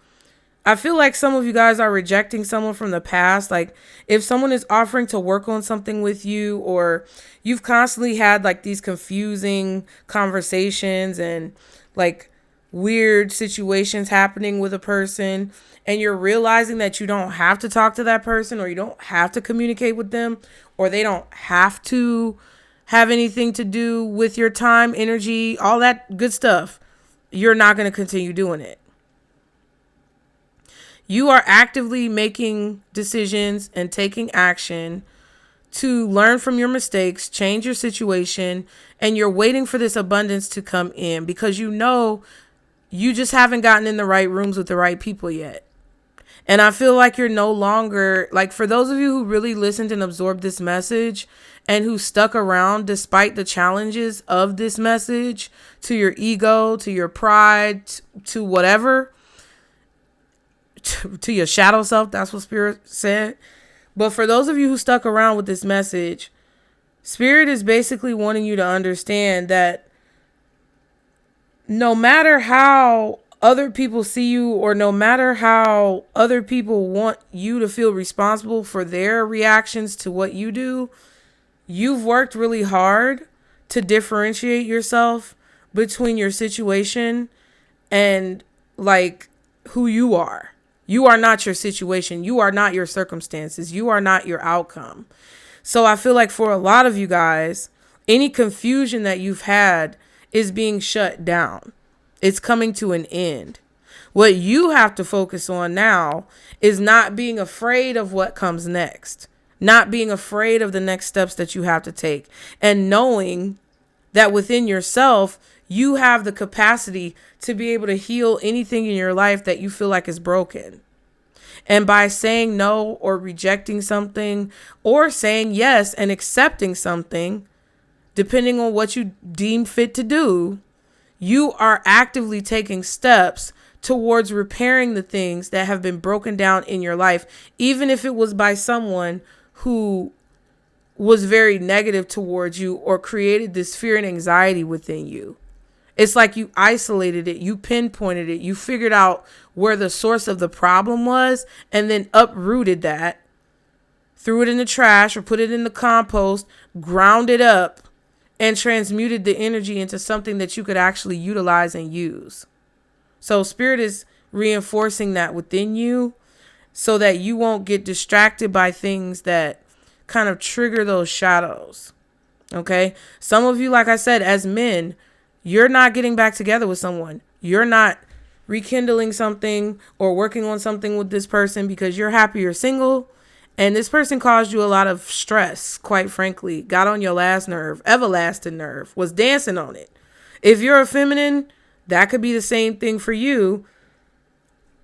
I feel like some of you guys are rejecting someone from the past. Like if someone is offering to work on something with you, or you've constantly had like these confusing conversations and like weird situations happening with a person, and you're realizing that you don't have to talk to that person, or you don't have to communicate with them, or they don't have to have anything to do with your time, energy, all that good stuff, you're not going to continue doing it. You are actively making decisions and taking action to learn from your mistakes, change your situation, and you're waiting for this abundance to come in because you know you just haven't gotten in the right rooms with the right people yet. And I feel like you're no longer, like for those of you who really listened and absorbed this message and who stuck around despite the challenges of this message, to your ego, to your pride, to whatever, to your shadow self, that's what Spirit said. But for those of you who stuck around with this message, Spirit is basically wanting you to understand that no matter how other people see you, or no matter how other people want you to feel responsible for their reactions to what you do, you've worked really hard to differentiate yourself between your situation and like who you are. You are not your situation. You are not your circumstances. You are not your outcome. So I feel like for a lot of you guys, any confusion that you've had is being shut down. It's coming to an end. What you have to focus on now is not being afraid of what comes next, not being afraid of the next steps that you have to take, and knowing that within yourself, you have the capacity to be able to heal anything in your life that you feel like is broken. And by saying no or rejecting something, or saying yes and accepting something, depending on what you deem fit to do, you are actively taking steps towards repairing the things that have been broken down in your life, even if it was by someone who was very negative towards you or created this fear and anxiety within you. It's like you isolated it, you pinpointed it, you figured out where the source of the problem was, and then uprooted that, threw it in the trash or put it in the compost, ground it up, and transmuted the energy into something that you could actually utilize and use. So Spirit is reinforcing that within you so that you won't get distracted by things that kind of trigger those shadows. Okay? Some of you, like I said, as men, you're not getting back together with someone. You're not rekindling something or working on something with this person because you're happy you're single. And this person caused you a lot of stress, quite frankly. Got on your last nerve, everlasting nerve, was dancing on it. If you're a feminine, that could be the same thing for you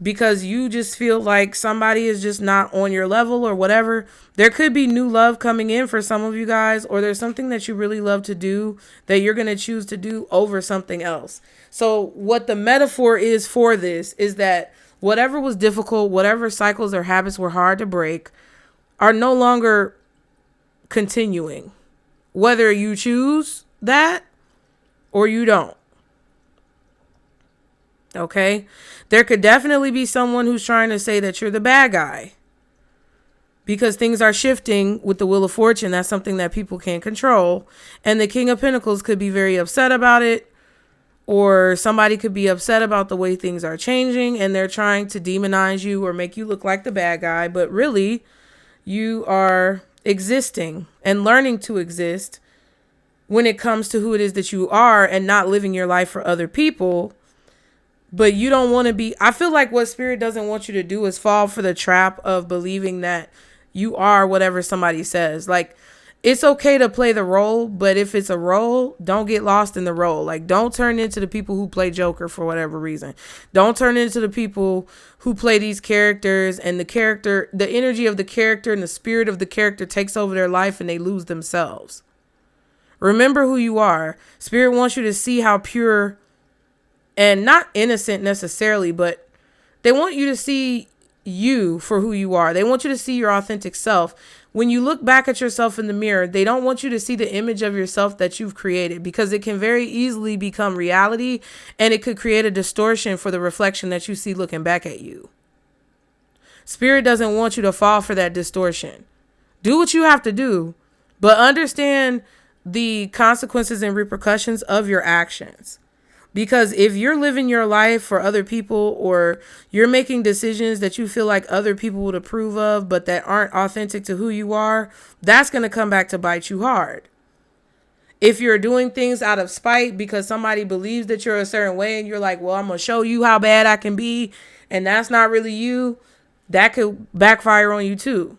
because you just feel like somebody is just not on your level or whatever. There could be new love coming in for some of you guys, or there's something that you really love to do that you're going to choose to do over something else. So what the metaphor is for this is that whatever was difficult, whatever cycles or habits were hard to break, are no longer continuing, whether you choose that or you don't. Okay? There could definitely be someone who's trying to say that you're the bad guy because things are shifting with the Wheel of Fortune. That's something that people can't control. And the King of Pentacles could be very upset about it, or somebody could be upset about the way things are changing and they're trying to demonize you or make you look like the bad guy. But really, you are existing and learning to exist when it comes to who it is that you are and not living your life for other people. But you don't want to be, I feel like what Spirit doesn't want you to do is fall for the trap of believing that you are whatever somebody says. Like, it's okay to play the role, but if it's a role, don't get lost in the role. Like, don't turn into the people who play Joker for whatever reason. Don't turn into the people who play these characters and the energy of the character and the spirit of the character takes over their life and they lose themselves. Remember who you are. Spirit wants you to see how pure and not innocent necessarily, but they want you to see you for who you are. They want you to see your authentic self. When you look back at yourself in the mirror, they don't want you to see the image of yourself that you've created because it can very easily become reality and it could create a distortion for the reflection that you see looking back at you. Spirit doesn't want you to fall for that distortion. Do what you have to do, but understand the consequences and repercussions of your actions. Because if you're living your life for other people or you're making decisions that you feel like other people would approve of, but that aren't authentic to who you are, that's going to come back to bite you hard. If you're doing things out of spite because somebody believes that you're a certain way and you're like, well, I'm going to show you how bad I can be, and that's not really you, that could backfire on you too.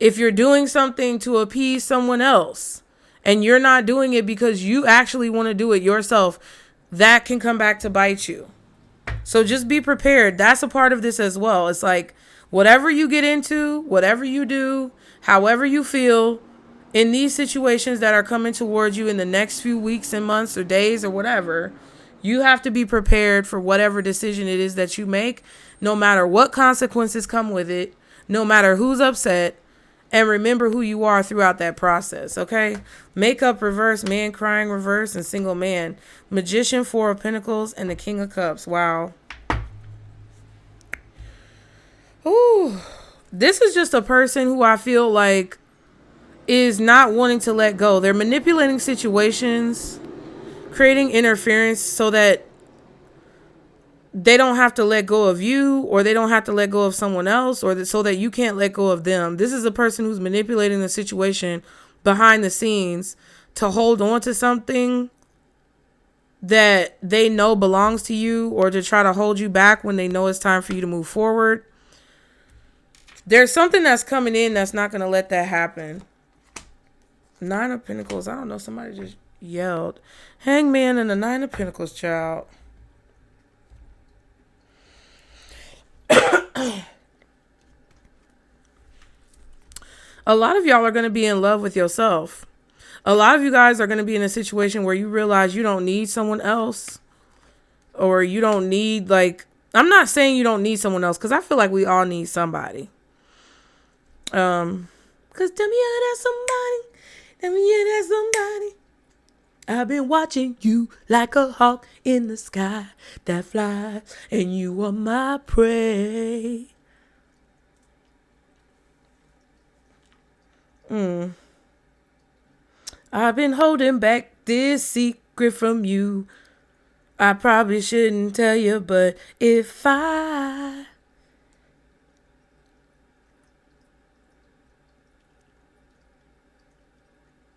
If you're doing something to appease someone else, and you're not doing it because you actually want to do it yourself, that can come back to bite you. So just be prepared. That's a part of this as well. It's like whatever you get into, whatever you do, however you feel in these situations that are coming towards you in the next few weeks and months or days or whatever, you have to be prepared for whatever decision it is that you make, no matter what consequences come with it, no matter who's upset. And remember who you are throughout that process, okay? Makeup reverse, man crying reverse, and single man. Magician, Four of Pentacles, and the King of Cups. Wow. Ooh. This is just a person who I feel like is not wanting to let go. They're manipulating situations, creating interference so that they don't have to let go of you, or they don't have to let go of someone else, or so that you can't let go of them. This is a person who's manipulating the situation behind the scenes to hold on to something that they know belongs to you, or to try to hold you back when they know it's time for you to move forward. There's something that's coming in that's not going to let that happen. Nine of Pentacles. I don't know. Somebody just yelled. Hangman and the Nine of Pentacles, child. A lot of y'all are going to be in love with yourself. A lot of you guys are going to be in a situation where you realize you don't need someone else. or you don't need, like, I'm not saying you don't need someone else, because I feel like we all need somebody. Because tell me that's somebody. Tell me that's somebody. I've been watching you like a hawk in the sky that flies, and you are my prey. I've been holding back this secret from you. I probably shouldn't tell you, but if I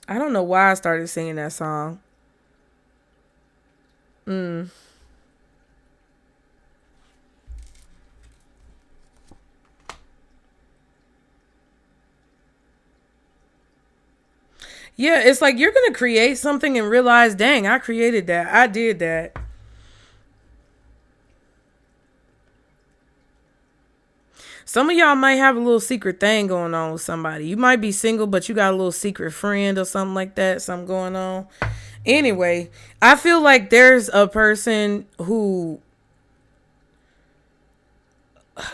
don't know why I started singing that song. Yeah, it's like you're going to create something and realize, dang, I created that. I did that. Some of y'all might have a little secret thing going on with somebody. You might be single, but you got a little secret friend or something like that. Something going on. Anyway, I feel like there's a person who...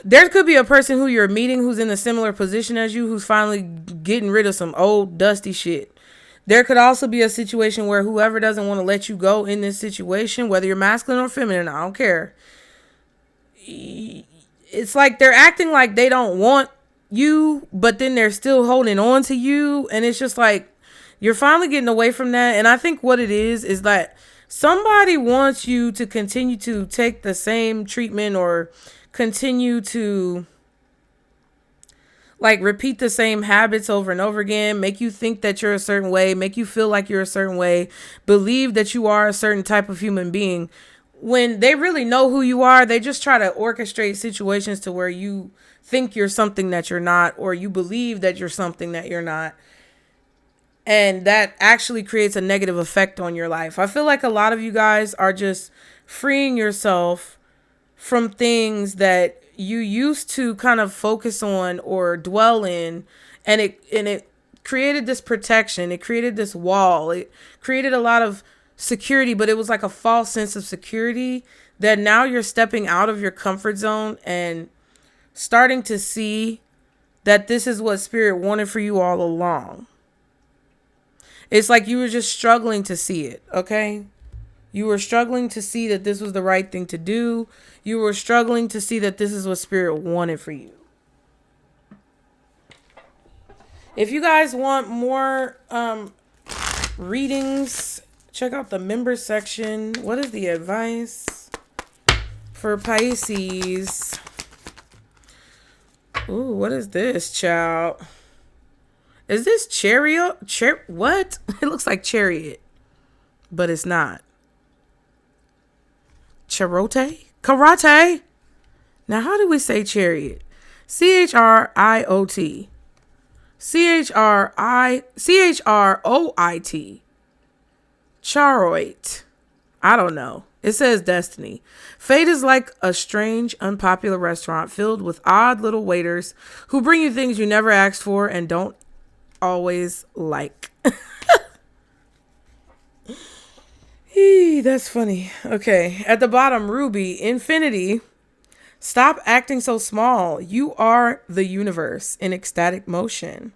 There could be a person who you're meeting who's in a similar position as you, who's finally getting rid of some old, dusty shit. There could also be a situation where whoever doesn't want to let you go in this situation, whether you're masculine or feminine, I don't care. It's like they're acting like they don't want you, but then they're still holding on to you. And it's just like, you're finally getting away from that. And I think what it is that somebody wants you to continue to take the same treatment or continue to like repeat the same habits over and over again, make you think that you're a certain way, make you feel like you're a certain way, believe that you are a certain type of human being. When they really know who you are, they just try to orchestrate situations to where you think you're something that you're not, or you believe that you're something that you're not. And that actually creates a negative effect on your life. I feel like a lot of you guys are just freeing yourself from things that you used to kind of focus on or dwell in, and it created this protection. It created this wall. It created a lot of security, but it was like a false sense of security that now you're stepping out of your comfort zone and starting to see that this is what spirit wanted for you all along. It's like you were just struggling to see it, okay? You were struggling to see that this was the right thing to do. You were struggling to see that this is what spirit wanted for you. If you guys want more readings, check out the members section. What is the advice for Pisces? Ooh, what is this, child? Is this chariot? What? It looks like chariot, but it's not. Karate? Now, how do we say chariot? CHRIOT. CHROIT. Charoit. I don't know. It says destiny. Fate is like a strange, unpopular restaurant filled with odd little waiters who bring you things you never asked for and don't always like. That's funny. Okay. At the bottom, Ruby, infinity. Stop acting so small. You are the universe in ecstatic motion.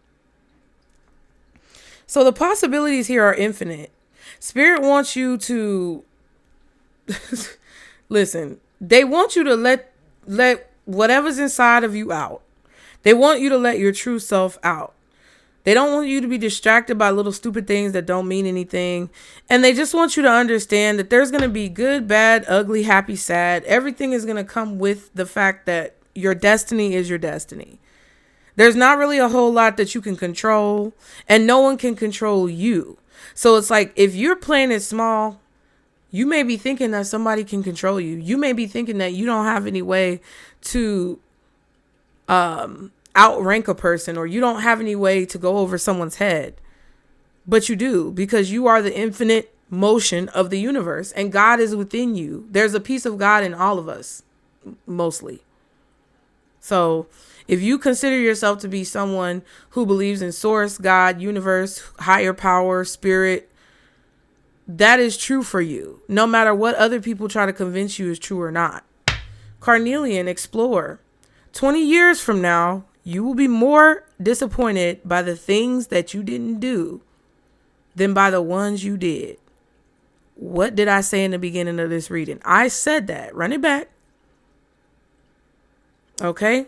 So the possibilities here are infinite. Spirit wants you to listen. They want you to let whatever's inside of you out. They want you to let your true self out. They don't want you to be distracted by little stupid things that don't mean anything. And they just want you to understand that there's going to be good, bad, ugly, happy, sad. Everything is going to come with the fact that your destiny is your destiny. There's not really a whole lot that you can control, and no one can control you. So it's like, if you're playing it small, you may be thinking that somebody can control you. You may be thinking that you don't have any way to outrank a person, or you don't have any way to go over someone's head. But you do, because you are the infinite motion of the universe, and God is within you. There's a piece of God in all of us, mostly. So if you consider yourself to be someone who believes in source, God, universe, higher power, spirit, that is true for you, no matter what other people try to convince you is true or not. Carnelian, explore. 20 years from now, you will be more disappointed by the things that you didn't do than by the ones you did. What did I say in the beginning of this reading? I said that. Run it back. Okay.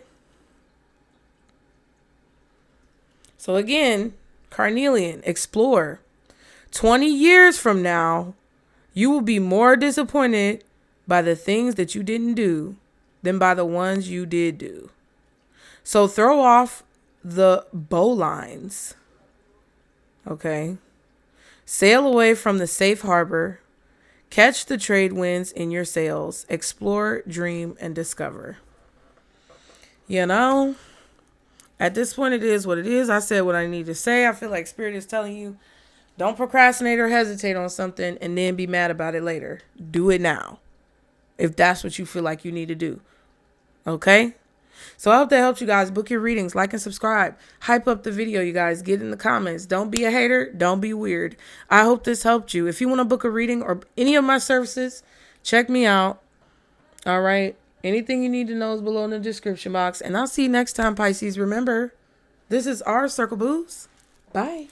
So again, Carnelian, explore. 20 years from now, you will be more disappointed by the things that you didn't do than by the ones you did do. So throw off the bowlines. Okay. Sail away from the safe harbor. Catch the trade winds in your sails. Explore, dream, and discover. You know, at this point, it is what it is. I said what I need to say. I feel like Spirit is telling you, don't procrastinate or hesitate on something and then be mad about it later. Do it now, if that's what you feel like you need to do. Okay? So I hope that helped you guys. Book your readings, like and subscribe. Hype up the video, you guys. Get in the comments. Don't be a hater. Don't be weird. I hope this helped you. If you want to book a reading or any of my services, check me out. All right? Anything you need to know is below in the description box. And I'll see you next time, Pisces. Remember, this is our Circle Booze. Bye.